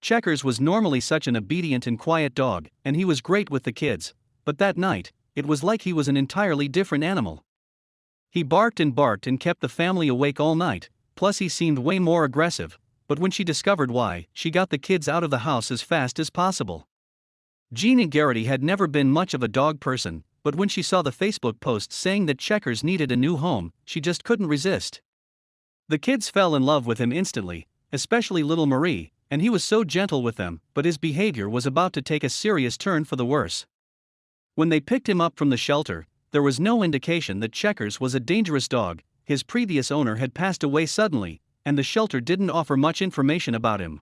Checkers was normally such an obedient and quiet dog, and he was great with the kids, but that night, it was like he was an entirely different animal. He barked and kept the family awake all night, plus he seemed way more aggressive, but when she discovered why, she got the kids out of the house as fast as possible. Gina Garrity had never been much of a dog person, but when she saw the Facebook post saying that Checkers needed a new home, she just couldn't resist. The kids fell in love with him instantly, especially little Marie, and he was so gentle with them, but his behavior was about to take a serious turn for the worse. When they picked him up from the shelter, there was no indication that Checkers was a dangerous dog. His previous owner had passed away suddenly, and the shelter didn't offer much information about him.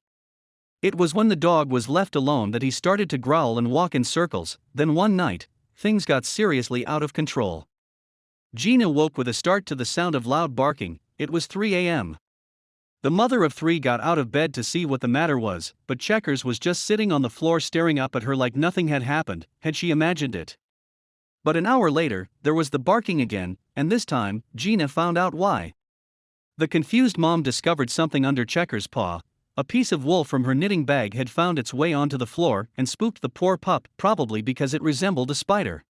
It was when the dog was left alone that he started to growl and walk in circles. Then one night, things got seriously out of control. Gina woke with a start to the sound of loud barking. It was 3 a.m. The mother of three got out of bed to see what the matter was, but Checkers was just sitting on the floor staring up at her like nothing had happened, had she imagined it. But an hour later, there was the barking again, and this time, Gina found out why. The confused mom discovered something under Checkers' paw. A piece of wool from her knitting bag had found its way onto the floor and spooked the poor pup, probably because it resembled a spider.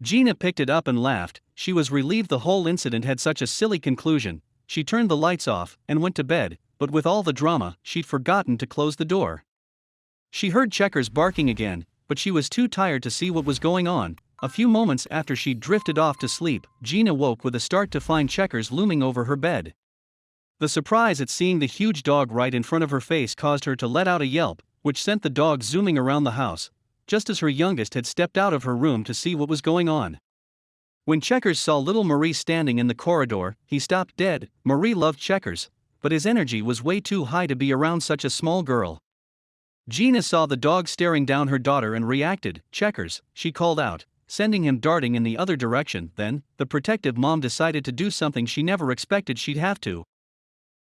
Gina picked it up and laughed. She was relieved the whole incident had such a silly conclusion. She turned the lights off and went to bed, but with all the drama, she'd forgotten to close the door. She heard Checkers barking again, but she was too tired to see what was going on. A few moments after she'd drifted off to sleep, Gina woke with a start to find Checkers looming over her bed. The surprise at seeing the huge dog right in front of her face caused her to let out a yelp, which sent the dog zooming around the house, just as her youngest had stepped out of her room to see what was going on. When Checkers saw little Marie standing in the corridor, he stopped dead. Marie loved Checkers, but his energy was way too high to be around such a small girl. Gina saw the dog staring down her daughter and reacted. "Checkers," she called out, sending him darting in the other direction. Then, the protective mom decided to do something she never expected she'd have to.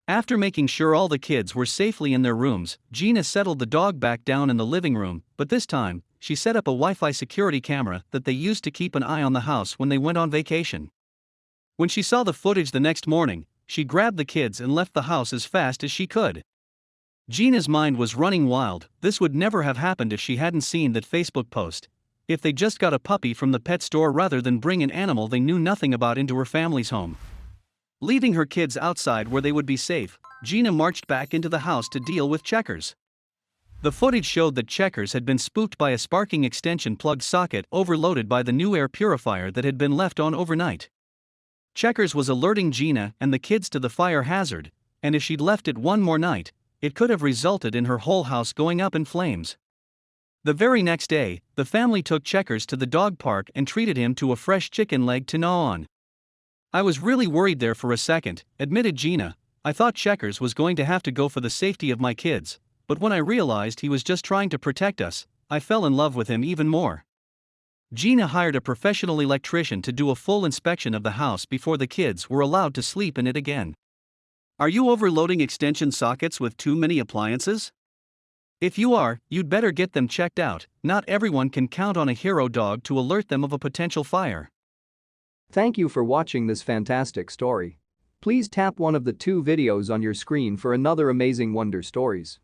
After making sure all the kids were safely in their rooms, Gina settled the dog back down in the living room, but this time, she set up a Wi-Fi security camera that they used to keep an eye on the house when they went on vacation. When she saw the footage the next morning, she grabbed the kids and left the house as fast as she could. Gina's mind was running wild. This would never have happened if she hadn't seen that Facebook post. If they just got a puppy from the pet store rather than bring an animal they knew nothing about into her family's home. Leaving her kids outside where they would be safe, Gina marched back into the house to deal with Checkers. The footage showed that Checkers had been spooked by a sparking extension plug socket overloaded by the new air purifier that had been left on overnight. Checkers was alerting Gina and the kids to the fire hazard, and if she'd left it one more night, it could have resulted in her whole house going up in flames. The very next day, the family took Checkers to the dog park and treated him to a fresh chicken leg to gnaw on. "I was really worried there for a second," admitted Gina. "I thought Checkers was going to have to go for the safety of my kids, but when I realized he was just trying to protect us, I fell in love with him even more." Gina hired a professional electrician to do a full inspection of the house before the kids were allowed to sleep in it again. Are you overloading extension sockets with too many appliances? If you are, you'd better get them checked out. Not everyone can count on a hero dog to alert them of a potential fire. Thank you for watching this fantastic story. Please tap one of the two videos on your screen for another amazing Wonder Stories.